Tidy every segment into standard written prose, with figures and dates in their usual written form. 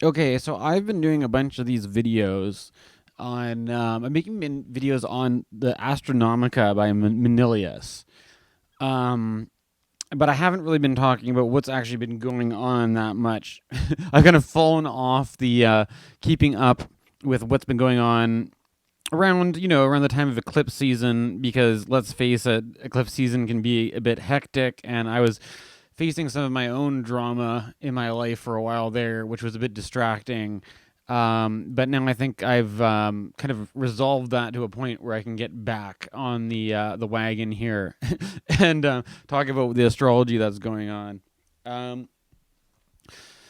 Okay, so I've been doing a bunch of these videos on. I'm making videos on the Astronomica by Manilius. Um, but I haven't really been talking about what's actually been going on that much. I've kind of fallen off the keeping up with what's been going on around, around the time of eclipse season, because let's face it, eclipse season can be a bit hectic, and I was facing some of my own drama in my life for a while there, which was a bit distracting. But now I think I've kind of resolved that to a point where I can get back on the wagon here and talk about the astrology that's going on. Um,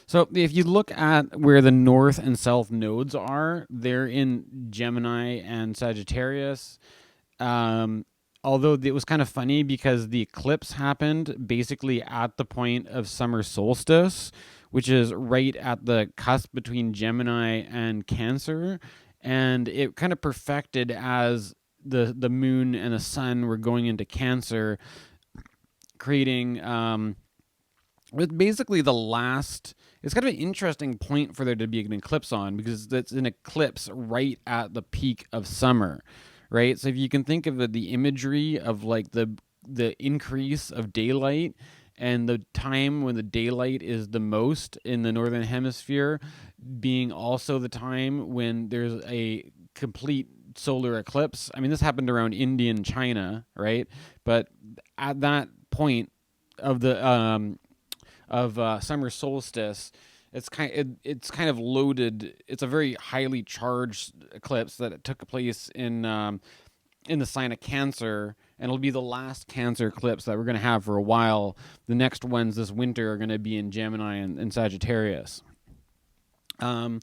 so if you look at where the north and south nodes are, they're in Gemini and Sagittarius. Um, Although it was kind of funny because the eclipse happened basically at the point of summer solstice, which is right at the cusp between Gemini and Cancer, and it kind of perfected as the moon and the sun were going into Cancer, creating with basically the last. It's kind of an interesting point for there to be an eclipse on, because it's an eclipse right at the peak of summer, right? So if you can think of the imagery of like the increase of daylight and the time when the daylight is the most in the northern hemisphere being also the time when there's a complete solar eclipse. I mean, this happened around India and China, right? But at that point of the summer solstice, it's kind of loaded. It's a very highly charged eclipse that took place in the sign of Cancer, and it'll be the last Cancer eclipse that we're going to have for a while. The next ones this winter are going to be in Gemini and Sagittarius. Um,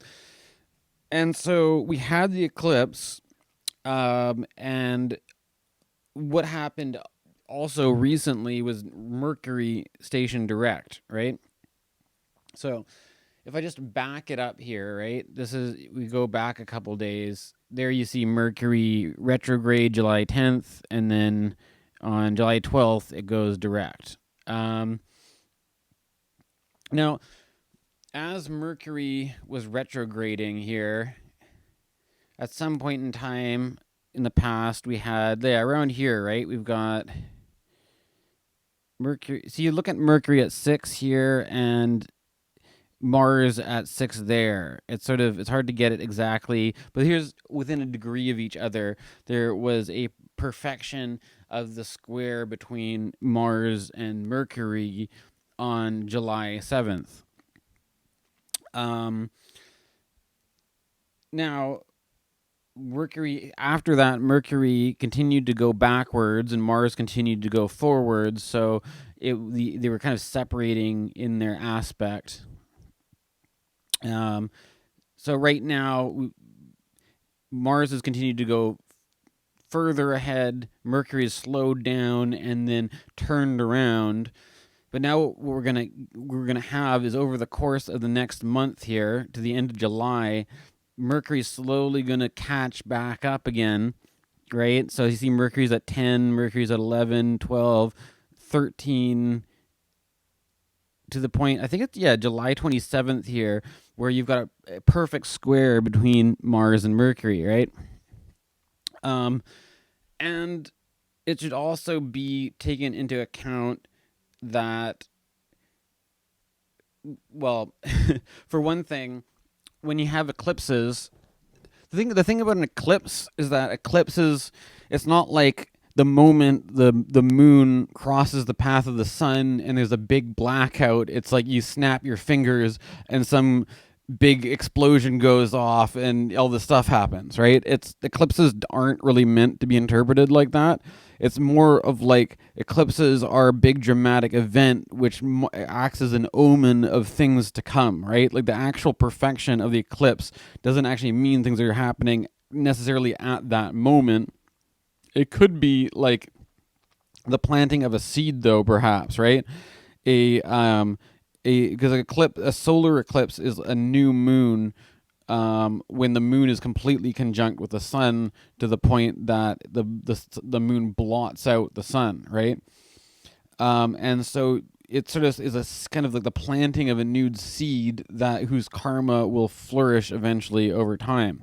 and so we had the eclipse, and what happened also recently was Mercury station direct, right? So if I just back it up here, right? We go back a couple days. There you see Mercury retrograde July 10th, and then on July 12th, it goes direct. Now, as Mercury was retrograding here, at some point in time in the past, we had, around here, right? We've got Mercury. So you look at Mercury at 6 here, and Mars at 6 there. It's hard to get it exactly, but here's within a degree of each other. There was a perfection of the square between Mars and Mercury on July 7th. Now, after that, Mercury continued to go backwards and Mars continued to go forwards, so they were kind of separating in their aspect. So right now, Mars has continued to go further ahead. Mercury is slowed down and then turned around. But now what we're gonna have is, over the course of the next month here to the end of July, Mercury's slowly gonna catch back up again, right? So you see Mercury's at 10, Mercury's at 11, 12, 13, to the point, I think it's, July 27th here, where you've got a perfect square between Mars and Mercury, right? And it should also be taken into account that, well, for one thing, when you have eclipses, the thing about an eclipse is that eclipses, it's not like the moment the moon crosses the path of the sun and there's a big blackout. It's like you snap your fingers and some big explosion goes off and all this stuff happens, right? Eclipses aren't really meant to be interpreted like that. It's more of like eclipses are a big dramatic event which acts as an omen of things to come, right? Like the actual perfection of the eclipse doesn't actually mean things are happening necessarily at that moment. It could be like the planting of a seed, though, perhaps, right? Because a solar eclipse is a new moon, when the moon is completely conjunct with the sun to the point that the moon blots out the sun, right? And so it sort of is kind of like the planting of a new seed that whose karma will flourish eventually over time.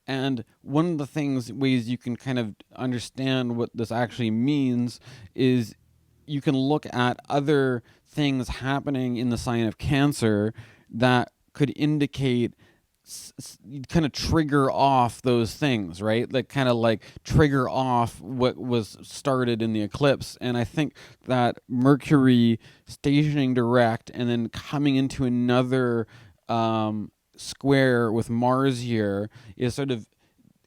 And one of the ways you can kind of understand what this actually means is you can look at other things happening in the sign of Cancer that could indicate kind of trigger off those things, right? Like kind of like trigger off what was started in the eclipse. And I think that Mercury stationing direct and then coming into another square with Mars here is sort of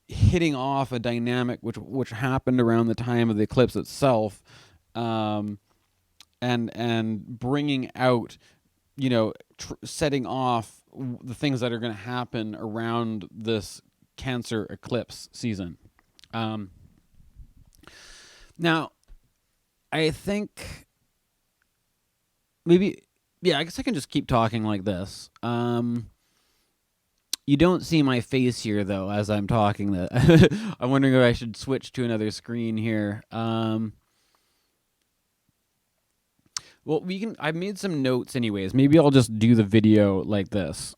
hitting off a dynamic which happened around the time of the eclipse itself, and bringing out, setting off the things that are going to happen around this Cancer eclipse season. Now, I think maybe, I guess I can just keep talking like this. You don't see my face here, though, as I'm talking. I'm wondering if I should switch to another screen here. Well, I've made some notes anyways. Maybe I'll just do the video like this.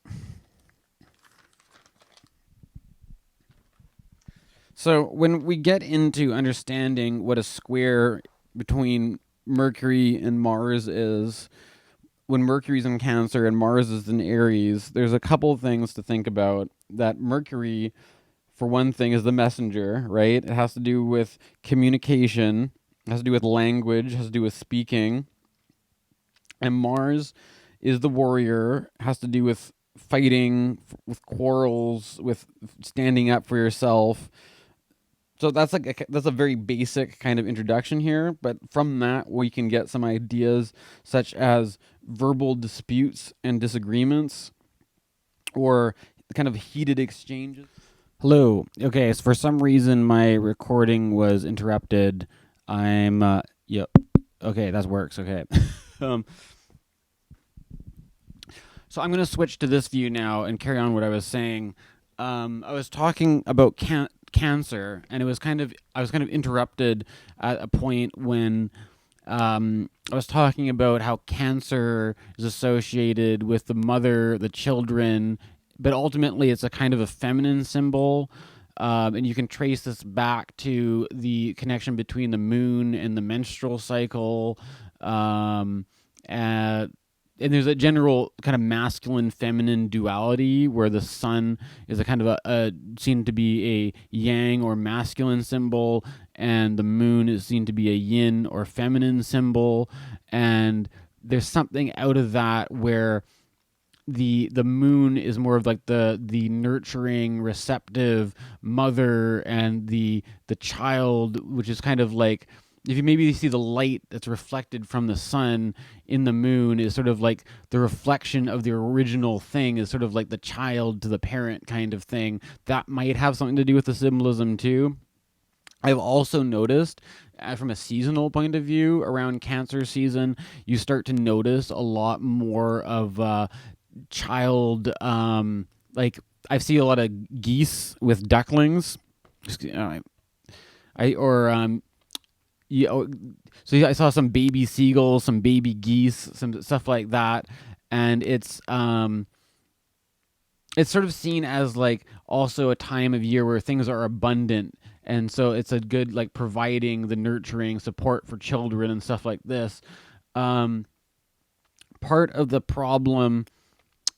So when we get into understanding what a square between Mercury and Mars is, when Mercury's in Cancer and Mars is in Aries, there's a couple of things to think about. That Mercury, for one thing, is the messenger, right? It has to do with communication, it has to do with language, it has to do with speaking. And Mars is the warrior, has to do with fighting, with quarrels, with standing up for yourself. So that's a very basic kind of introduction here, but from that we can get some ideas such as verbal disputes and disagreements, or kind of heated exchanges. Hello. Okay, so for some reason my recording was interrupted. Yep. Okay, that works. Okay. So I'm going to switch to this view now and carry on what I was saying. I was talking about Cancer, and I was kind of interrupted at a point when I was talking about how Cancer is associated with the mother, the children, but ultimately it's a kind of a feminine symbol. And you can trace this back to the connection between the moon and the menstrual cycle. And there's a general kind of masculine feminine duality where the sun is a kind of seen to be a yang or masculine symbol, and the moon is seen to be a yin or feminine symbol. And there's something out of that where the moon is more of like the nurturing, receptive mother, and the child, which is kind of like, if you maybe see the light that's reflected from the sun in the moon, is sort of like the reflection of the original thing, is sort of like the child to the parent kind of thing. That might have something to do with the symbolism too. I've also noticed, from a seasonal point of view, around Cancer season, you start to notice a lot more of child, like I see a lot of geese with ducklings. So I saw some baby seagulls, some baby geese, some stuff like that, and it's sort of seen as like also a time of year where things are abundant, and so it's a good like providing the nurturing support for children and stuff like this. Part of the problem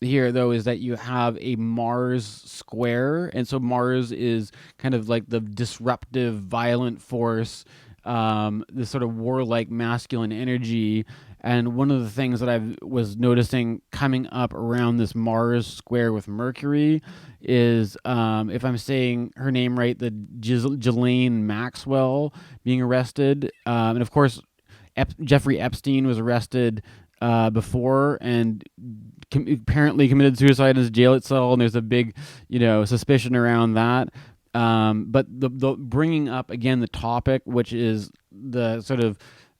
here, though, is that you have a Mars square, and so Mars is kind of like the disruptive, violent force, this sort of warlike masculine energy. And one of the things that I was noticing coming up around this Mars square with Mercury is, if I'm saying her name right, the Ghislaine Maxwell being arrested. And of course, Jeffrey Epstein was arrested before and apparently committed suicide in his jail cell, and there's a big, suspicion around that. But the bringing up again the topic, which is the sort of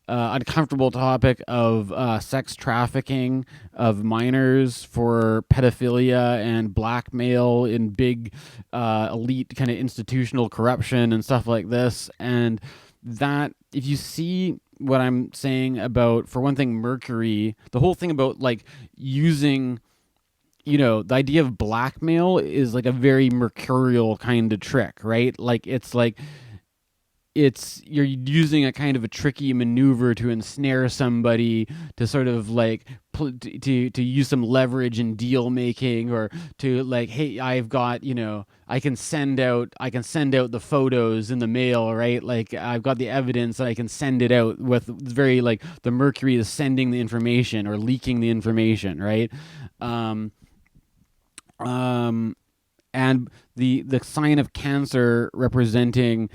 uncomfortable topic of sex trafficking of minors for pedophilia and blackmail in big elite kind of institutional corruption and stuff like this. And that, if you see what I'm saying about, for one thing, Mercury, the whole thing about like using, the idea of blackmail is like a very mercurial kind of trick, right? Like you're using a kind of a tricky maneuver to ensnare somebody, to sort of like to use some leverage in deal making, or to like, hey, I've got, I can send out the photos in the mail, right? Like I've got the evidence that I can send it out with. It's very like the Mercury is sending the information or leaking the information, right? um um and the sign of Cancer representing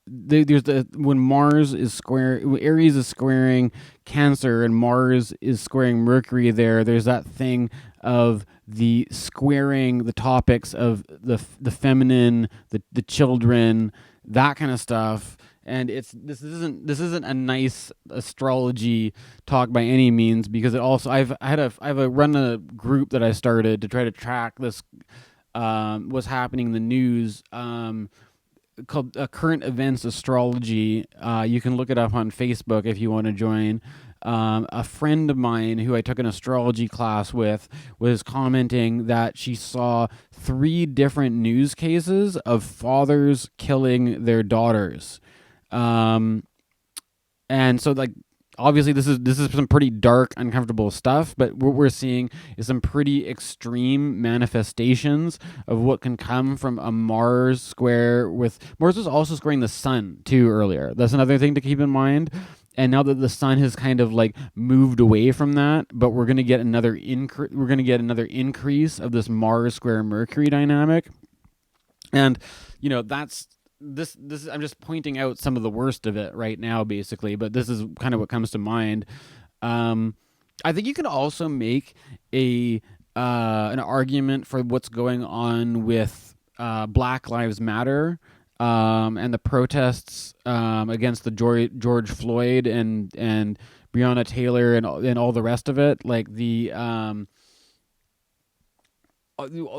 there's when Mars is square, when Aries is squaring Cancer and Mars is squaring Mercury, there's that thing of the squaring the topics of the feminine, the children, that kind of stuff. And this isn't a nice astrology talk by any means, because it also, I have a run a group that I started to try to track this, what's happening in the news, called Current Events Astrology. You can look it up on Facebook if you want to join. A friend of mine who I took an astrology class with was commenting that she saw 3 different news cases of fathers killing their daughters. And so, like, obviously this is some pretty dark, uncomfortable stuff, but what we're seeing is some pretty extreme manifestations of what can come from a Mars square. With Mars was also squaring the sun too earlier. That's another thing to keep in mind. And now that the sun has kind of like moved away from that, but we're going to get another increase of this Mars square Mercury dynamic. And that's this I'm just pointing out some of the worst of it right now, basically, but this is kind of what comes to mind. I think you can also make an argument for what's going on with Black Lives Matter, and the protests against the George Floyd and Breonna Taylor and all the rest of it. Like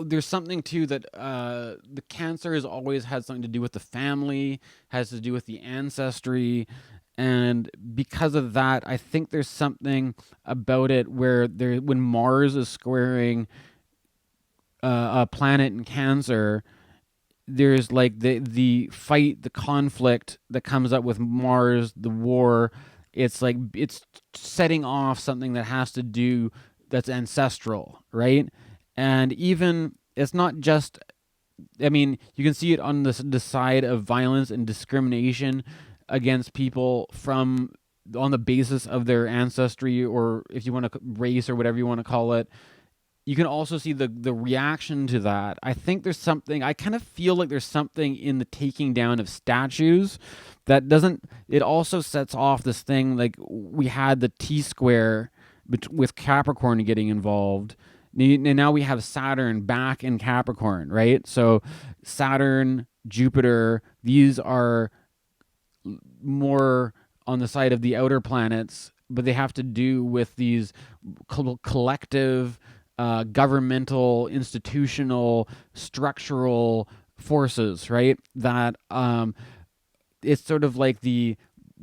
there's something too that the Cancer has always had something to do with the family, has to do with the ancestry, and because of that, I think there's something about it where when Mars is squaring a planet in Cancer, there's like the fight, the conflict that comes up with Mars, the war. It's like it's setting off something that has to do, that's ancestral, right? And even it's not just, I mean, you can see it on the side of violence and discrimination against people from on the basis of their ancestry, or if you want to race, or whatever you want to call it. You can also see the reaction to that. I think there's something, I kind of feel like there's something in the taking down of statues that doesn't, it also sets off this thing. Like we had the T square with Capricorn getting involved. And now we have Saturn back in Capricorn, right? So Saturn, Jupiter, these are more on the side of the outer planets, but they have to do with these collective, governmental, institutional, structural forces, right? That it's sort of like the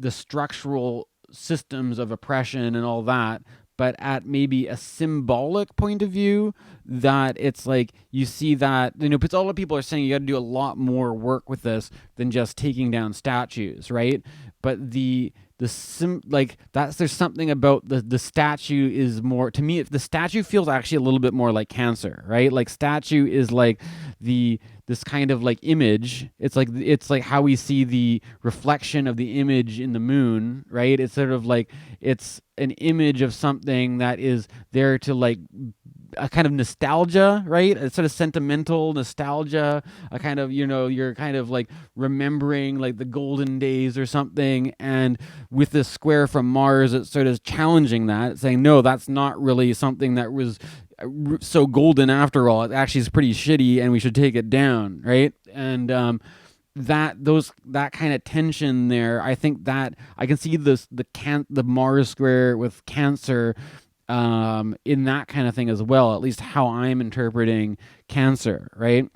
structural systems of oppression and all that, but at maybe a symbolic point of view, that it's like you see that, because a lot of people are saying you got to do a lot more work with this than just taking down statues, right? But there's something about the statue is more, to me, the statue feels actually a little bit more like Cancer, right? Like statue is like this kind of like image. It's like how we see the reflection of the image in the moon, right? It's sort of like it's an image of something that is there to like a kind of nostalgia, right? A sort of sentimental nostalgia, a kind of, you're kind of like remembering like the golden days or something. And with this square from Mars, it's sort of challenging that, saying, no, that's not really something that was so golden after all. It actually is pretty shitty and we should take it down, right? And that kind of tension there, I think that I can see the Mars square with Cancer in that kind of thing as well, at least how I'm interpreting Cancer, right?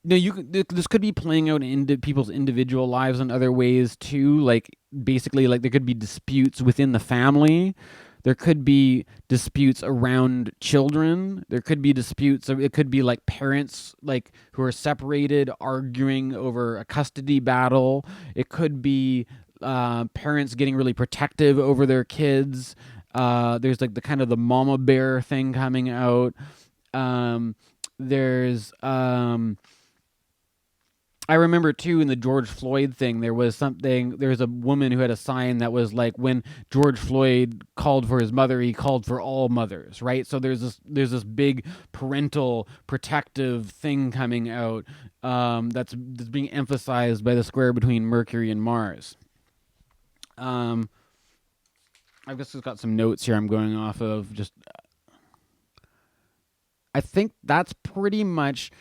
no, this could be playing out into people's individual lives in other ways too. Like basically, like there could be disputes within the family. There could be disputes around children. There could be disputes. It could be like parents like who are separated arguing over a custody battle. It could be parents getting really protective over their kids. There's like the kind of the mama bear thing coming out. There's I remember too in the George Floyd thing, there was a woman who had a sign that was like, when George Floyd called for his mother, he called for all mothers, right? So there's this big parental protective thing coming out, that's being emphasized by the square between Mercury and Mars. I've just got some notes here I'm going off of. Just, I think that's pretty much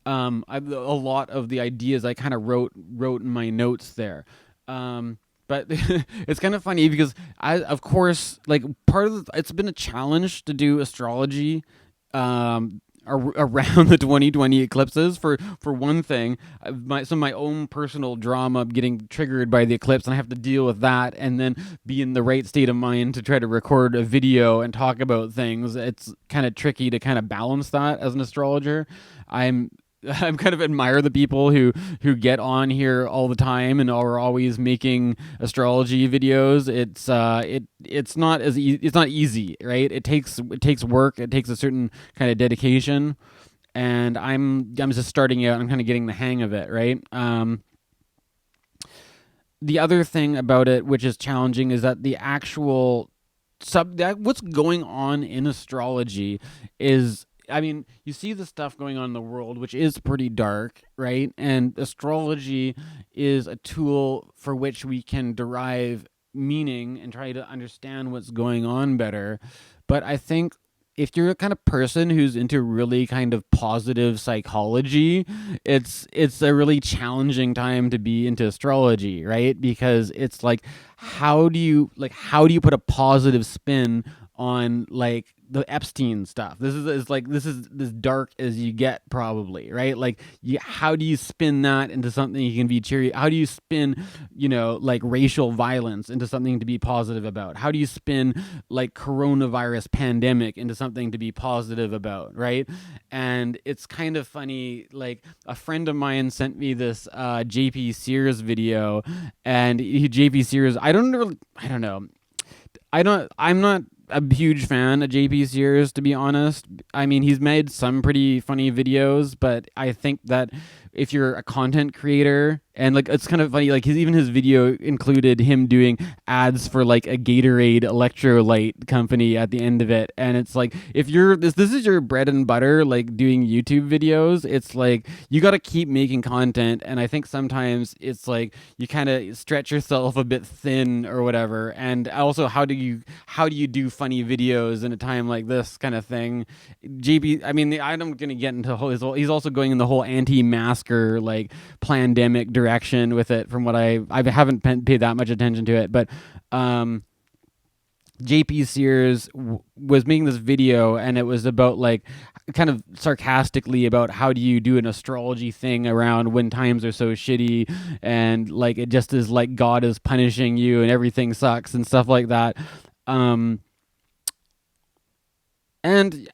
a lot of the ideas I kind of wrote in my notes there. But it's kind of funny because of course, like it's been a challenge to do astrology around the 2020 eclipses. For one thing, some of my own personal drama getting triggered by the eclipse, and I have to deal with that, and then be in the right state of mind to try to record a video and talk about things. It's kind of tricky to kind of balance that as an astrologer. I'm kind of admire the people who get on here all the time and are always making astrology videos. It's not it's not easy, right? It takes work. It takes a certain kind of dedication, and I'm just starting out. I'm kind of getting the hang of it, right? The other thing about it, which is challenging, is that the actual what's going on in astrology is, I mean, you see the stuff going on in the world, which is pretty dark, right? And astrology is a tool for which we can derive meaning and try to understand what's going on better. But I think if you're a kind of person who's into really kind of positive psychology, it's a really challenging time to be into astrology, right? Because it's like, how do you put a positive spin on like the Epstein stuff? This is as dark as you get, probably, right? Like, how do you spin that into something you can be cheery? How do you spin, like racial violence into something to be positive about? How do you spin like coronavirus pandemic into something to be positive about, right? And it's kind of funny. Like, a friend of mine sent me this JP Sears video, and JP Sears, I'm not a huge fan of JP Sears, to be honest. I mean, he's made some pretty funny videos, but I think that if you're a content creator, and like, it's kind of funny, like his video included him doing ads for like a Gatorade electrolyte company at the end of it, and it's like, if this is your bread and butter, like doing YouTube videos, it's like you got to keep making content, and I think sometimes it's like you kind of stretch yourself a bit thin or whatever. And also, how do you do funny videos in a time like this kind of thing? JB, I mean, I'm gonna get into he's also going in the whole anti-masker like pandemic direction with it, from what I haven't paid that much attention to it. But JP Sears was making this video, and it was about like kind of sarcastically about how do you do an astrology thing around when times are so shitty, and like it just is like God is punishing you and everything sucks and stuff like that. And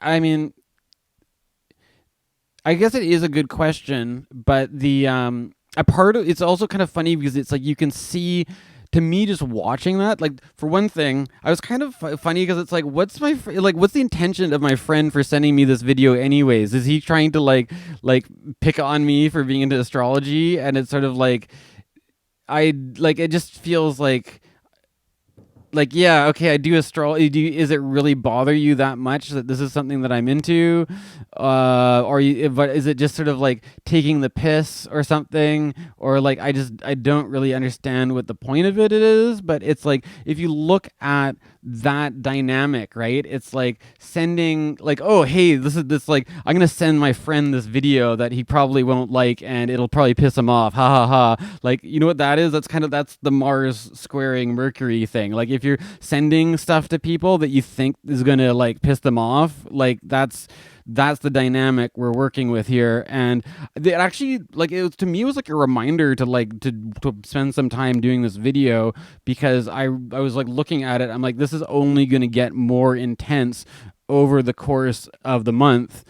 I mean, I guess it is a good question, but the a part of it's also kind of funny because it's like you can see, to me, just watching that, like, for one thing, I was kind of funny because it's like, what's the intention of my friend for sending me this video anyways? Is he trying to like pick on me for being into astrology? And it's sort of like, it just feels like, yeah, okay, I do astrology. Is it really bother you that much that this is something that I'm into? But is it just sort of like taking the piss or something? Or like, I don't really understand what the point of it is. But it's like, if you look at that dynamic, right? It's like sending like, oh, hey, this like, I'm going to send my friend this video that he probably won't like, and it'll probably piss him off. Ha ha ha. Like, you know what that is? That's the Mars squaring Mercury thing. Like, if you're sending stuff to people that you think is going to like piss them off, like that's that's the dynamic we're working with here. And it actually, like, it was, to me, it was like a reminder to to spend some time doing this video, because I was like looking at it, I'm like, this is only going to get more intense over the course of the month.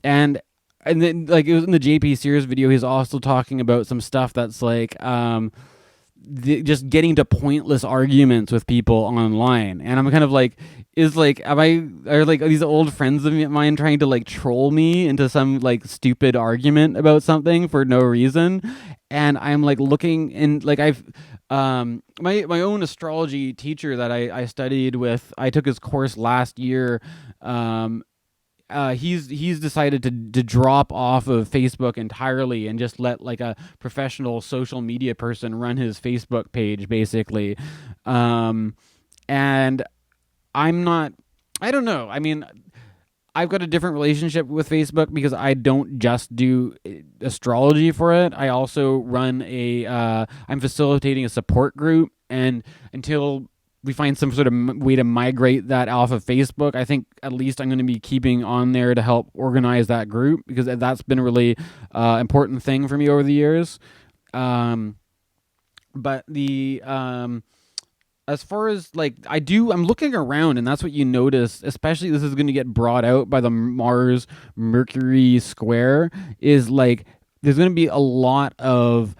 And then, like, it was in the JP Sears video, he's also talking about some stuff that's like just getting to pointless arguments with people online. And I'm kind of like, are these old friends of mine trying to like troll me into some like stupid argument about something for no reason? And I'm like looking, and like my own astrology teacher that I studied with, I took his course last year. He's decided to drop off of Facebook entirely and just let like a professional social media person run his Facebook page, basically. And I'm not. I don't know. I mean, I've got a different relationship with Facebook because I don't just do astrology for it. I also run I'm facilitating a support group, and until we find some sort of way to migrate that off of Facebook, I think at least I'm going to be keeping on there to help organize that group, because that's been a really important thing for me over the years. But as far as like, I'm looking around, and that's what you notice, especially this is going to get brought out by the Mars Mercury square, is like there's going to be a lot of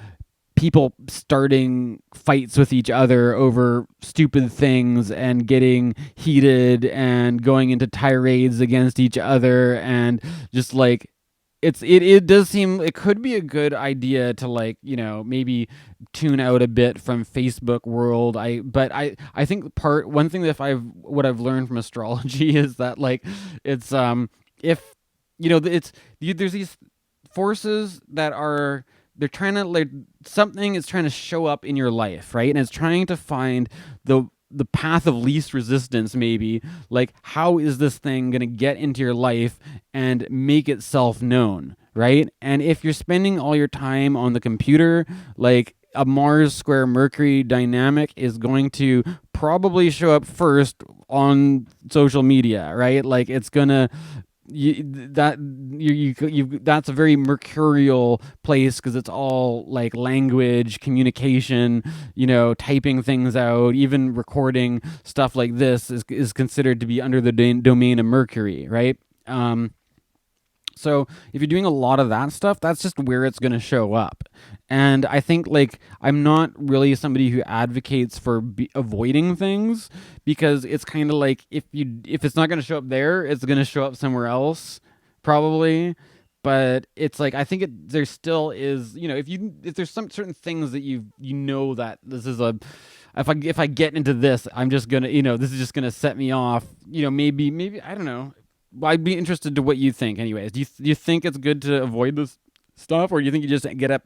people starting fights with each other over stupid things and getting heated and going into tirades against each other, and just like it does seem it could be a good idea to, like, maybe tune out a bit from Facebook world. I think one thing that what I've learned from astrology is that, like, it's if there's these forces that are, they're trying to, like, something is trying to show up in your life, right? And it's trying to find the path of least resistance, maybe. Like, how is this thing going to get into your life and make itself known, right? And if you're spending all your time on the computer, like, a Mars square Mercury dynamic is going to probably show up first on social media, right? Like, it's gonna that's a very mercurial place, because it's all like language, communication, typing things out, even recording stuff like this is considered to be under the domain of Mercury, right? So if you're doing a lot of that stuff, that's just where it's going to show up. And I think, like, I'm not really somebody who advocates for avoiding things, because it's kind of like, if it's not going to show up there, it's going to show up somewhere else, probably. But it's like, I think there still is, if there's some certain things that that this is if I get into this, I'm just gonna, this is just gonna set me off. Maybe I don't know. I'd be interested to what you think. Anyways, do you think it's good to avoid this stuff, or do you think you just end up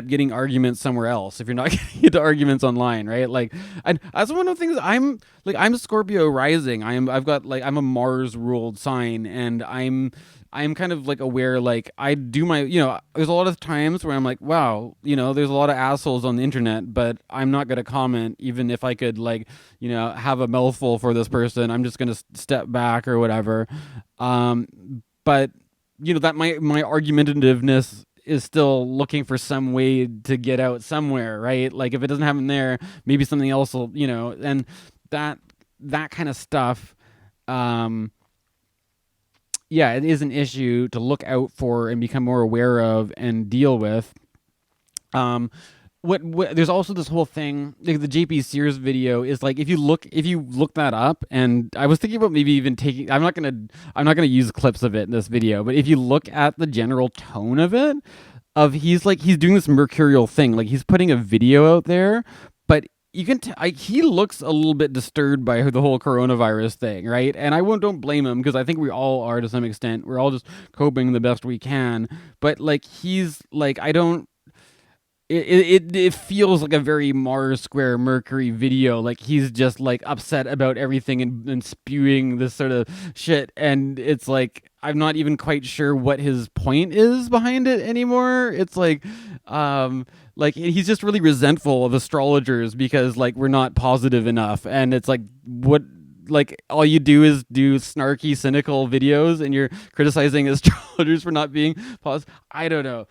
getting arguments somewhere else if you're not getting into arguments online, right? Like, that's one of the things. I'm Scorpio rising. I'm a Mars ruled sign, and I'm kind of like aware, like, I do my, there's a lot of times where I'm like, wow, there's a lot of assholes on the internet, but I'm not going to comment, even if I could, like, have a mouthful for this person. I'm just going to step back or whatever. But that my argumentativeness is still looking for some way to get out somewhere, right? Like, if it doesn't happen there, maybe something else will, and that kind of stuff. Yeah, it is an issue to look out for and become more aware of and deal with. There's also this whole thing, like the JP Sears video is like, if you look that up, and I was thinking about maybe even taking, I'm not gonna use clips of it in this video, but if you look at the general tone of it, he's doing this mercurial thing, like, he's putting a video out there, but you can he looks a little bit disturbed by the whole coronavirus thing, right? And don't blame him, because I think we all are to some extent. We're all just coping the best we can. But, like, he's like, it feels like a very Mars square Mercury video. Like, he's just, like, upset about everything and spewing this sort of shit. And it's like, I'm not even quite sure what his point is behind it anymore. It's like he's just really resentful of astrologers because, like, we're not positive enough. And it's like, what, like all you do is do snarky, cynical videos, and you're criticizing astrologers for not being positive. I don't know.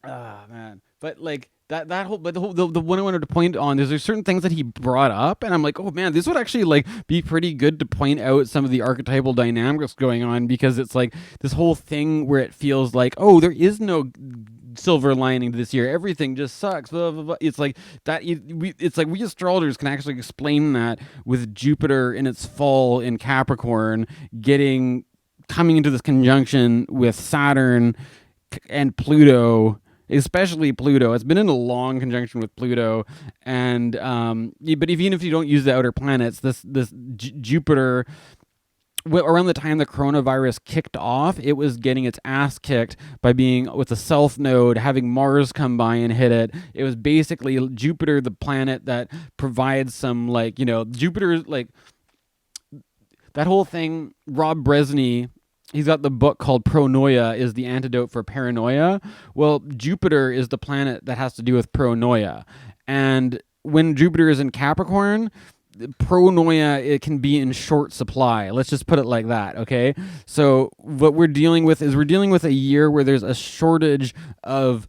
Man, but like that whole, but the one I wanted to point on is there's certain things that he brought up, and I'm like, oh man, this would actually like be pretty good to point out some of the archetypal dynamics going on, because it's like this whole thing where it feels like, oh, there is no silver lining to this year, everything just sucks, blah, blah, blah. It's like that. It's like we astrologers can actually explain that with Jupiter in its fall in Capricorn, coming into this conjunction with Saturn and Pluto, especially Pluto. It's been in a long conjunction with Pluto, and but even if you don't use the outer planets, this Jupiter, around the time the coronavirus kicked off, it was getting its ass kicked by being with the South Node, having Mars come by and hit it. It was basically Jupiter, the planet that provides some, like, Jupiter, like that whole thing. Rob Bresney, he's got the book called Pronoia is the Antidote for Paranoia. Well, Jupiter is the planet that has to do with pronoia. And when Jupiter is in Capricorn, pronoia, it can be in short supply. Let's just put it like that, okay? So what we're dealing with a year where there's a shortage of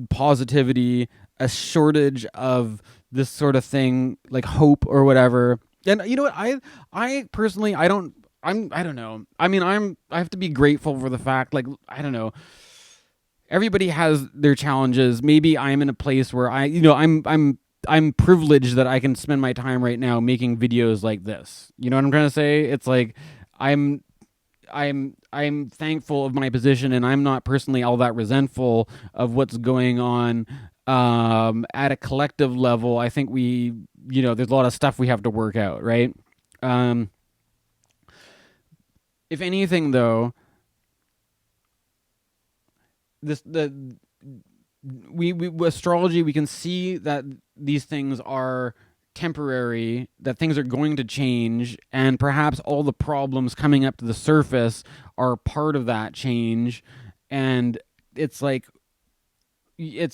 positivity, a shortage of this sort of thing, like hope or whatever. And you know what? I personally, I don't know. I mean, I have to be grateful for the fact, like, I don't know. Everybody has their challenges. Maybe I'm in a place where I'm privileged that I can spend my time right now making videos like this. You know what I'm trying to say? It's like I'm thankful of my position, and I'm not personally all that resentful of what's going on at a collective level. I think there's a lot of stuff we have to work out, right? If anything, though, we astrology, we can see that these things are temporary, that things are going to change, and perhaps all the problems coming up to the surface are part of that change. And it's like we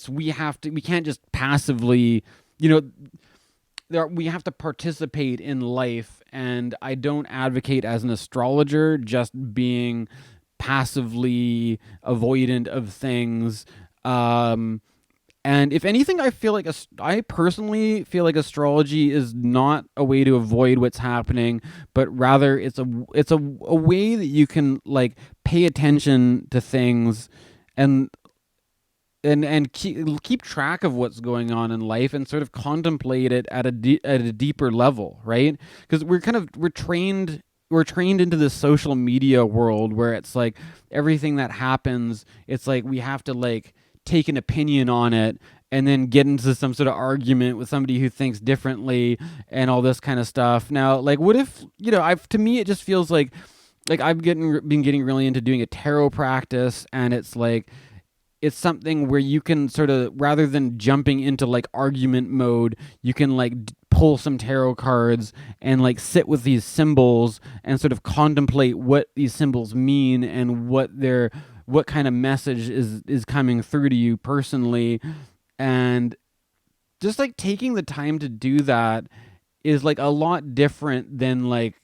can't just passively, we have to participate in life. And I don't advocate as an astrologer just being passively avoidant of things. And if anything, I personally feel like astrology is not a way to avoid what's happening, but rather it's a way that you can, like, pay attention to things and keep track of what's going on in life and sort of contemplate it at a deeper level, right? Because we're trained into this social media world where it's like everything that happens, it's like we have to, like, take an opinion on it and then get into some sort of argument with somebody who thinks differently and all this kind of stuff. Now, like, what if, to me, it just feels like I've been getting really into doing a tarot practice, and it's like, it's something where you can sort of, rather than jumping into, like, argument mode, you can, like, pull some tarot cards and, like, sit with these symbols and sort of contemplate what these symbols mean and what kind of message is coming through to you personally. And just, like, taking the time to do that is, like, a lot different than, like,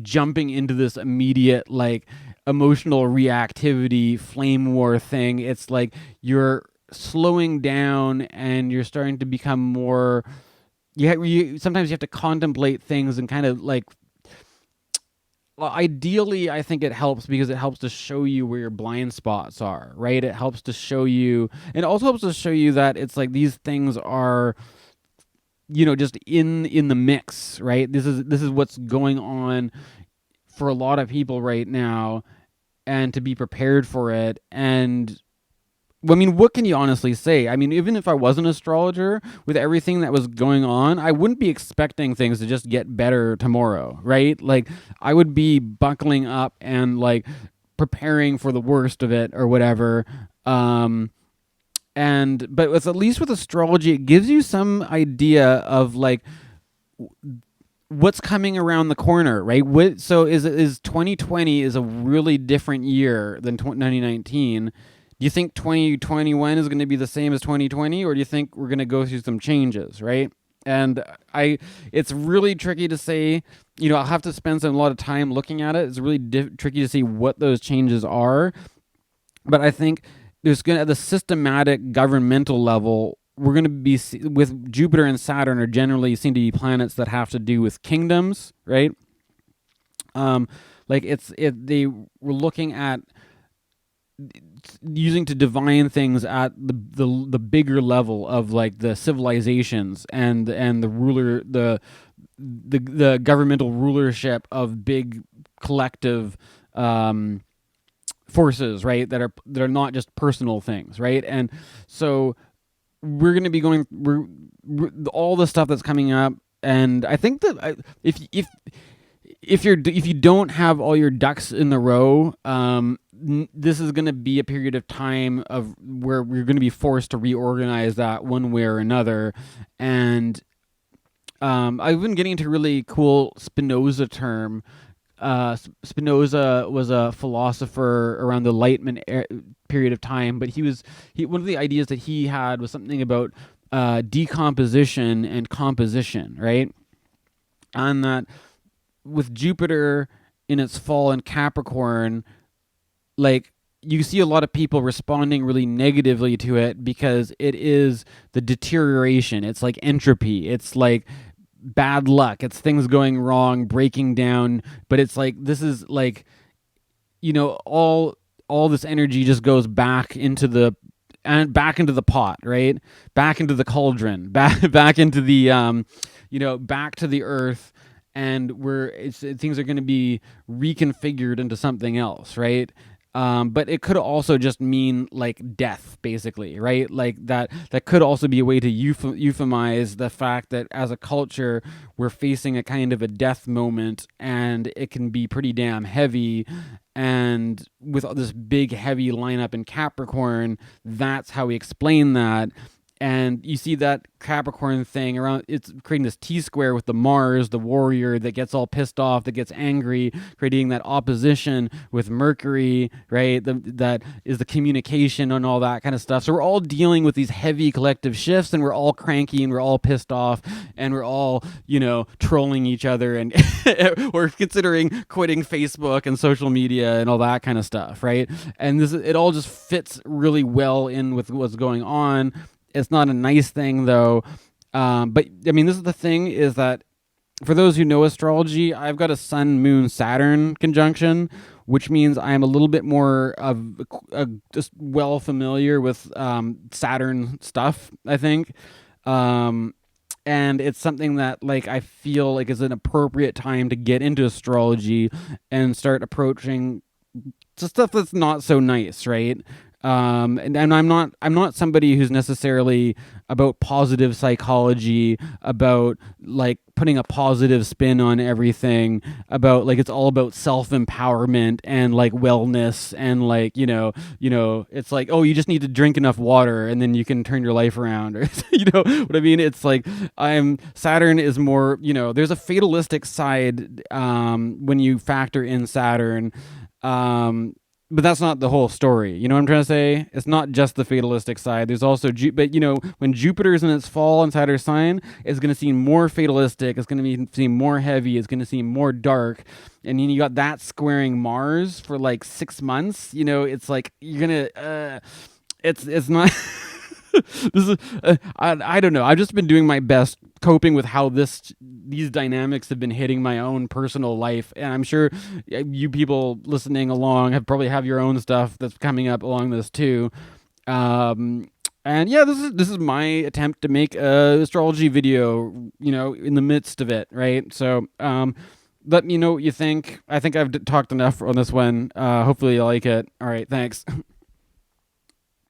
jumping into this immediate, like, emotional reactivity flame war thing. It's like you're slowing down and you're starting to become more, sometimes you have to contemplate things and kind of, like, well, ideally, I think it helps because it helps to show you where your blind spots are, right? It helps to show you, and also helps to show you that it's like these things are, just in the mix, right? This is what's going on for a lot of people right now, and to be prepared for it. And I mean, what can you honestly say? I mean, even if I was an astrologer, with everything that was going on, I wouldn't be expecting things to just get better tomorrow, right? Like, I would be buckling up and, like, preparing for the worst of it or whatever. But at least with astrology, it gives you some idea of, like, what's coming around the corner, right? So is 2020 is a really different year than 2019. Do you think 2021 is going to be the same as 2020, or do you think we're going to go through some changes, right? And it's really tricky to say. I'll have to spend a lot of time looking at it. It's really tricky to see what those changes are. But I think there's going to, at the systematic governmental level, we're going to be, with Jupiter and Saturn are generally seen to be planets that have to do with kingdoms, right? Like we're looking at using to divine things at the bigger level of like the civilizations and the ruler the governmental rulership of big collective forces, right? That are not just personal things, right? And so we're going to be going all the stuff that's coming up, and I think that if you don't have all your ducks in the row, this is going to be a period of time of where we're going to be forced to reorganize that one way or another. And I've been getting into a really cool Spinoza term. Spinoza was a philosopher around the Enlightenment period of time, but one of the ideas that he had was something about decomposition and composition, right? And that with Jupiter in its fall in Capricorn, like you see a lot of people responding really negatively to it because it is the deterioration. It's like entropy. It's like bad luck. It's things going wrong, breaking down. But it's like this is like, all this energy just goes back into the pot, right? Back into the cauldron, back into the back to the earth. And things are going to be reconfigured into something else, right? But it could also just mean like death, basically, right? Like that could also be a way to euphemize the fact that as a culture, we're facing a kind of a death moment, and it can be pretty damn heavy. And with this big, heavy lineup in Capricorn, that's how we explain that. And you see that Capricorn thing around, it's creating this T-square with the Mars, the warrior that gets all pissed off, that gets angry, creating that opposition with Mercury, right? That is the communication and all that kind of stuff. So we're all dealing with these heavy collective shifts, and we're all cranky, and we're all pissed off, and we're all, trolling each other, and or considering quitting Facebook and social media and all that kind of stuff, right? And it all just fits really well in with what's going on. It's not a nice thing, though. But, I mean, this is the thing, is that for those who know astrology, I've got a Sun, Moon, Saturn conjunction, which means I'm a little bit more of just well familiar with Saturn stuff, I think. And it's something that, like, I feel like is an appropriate time to get into astrology and start approaching stuff that's not so nice, right? And I'm not somebody who's necessarily about positive psychology, about like putting a positive spin on everything, about like it's all about self-empowerment and like wellness, and like it's like, oh, you just need to drink enough water and then you can turn your life around, or you know what I mean? It's like Saturn is more, there's a fatalistic side when you factor in Saturn. But that's not the whole story. You know what I'm trying to say? It's not just the fatalistic side. There's also, but when Jupiter's in its fall in Saturn's sign, it's going to seem more fatalistic. It's going to seem more heavy. It's going to seem more dark. And then you got that squaring Mars for like 6 months. It's like you're gonna. It's not. This is I don't know. I've just been doing my best coping with how these dynamics have been hitting my own personal life, and I'm sure you people listening along probably have your own stuff that's coming up along this too. And yeah, this is my attempt to make a astrology video, in the midst of it, right? So let me know what you think. I think I've talked enough on this one. Hopefully you like it. All right, thanks.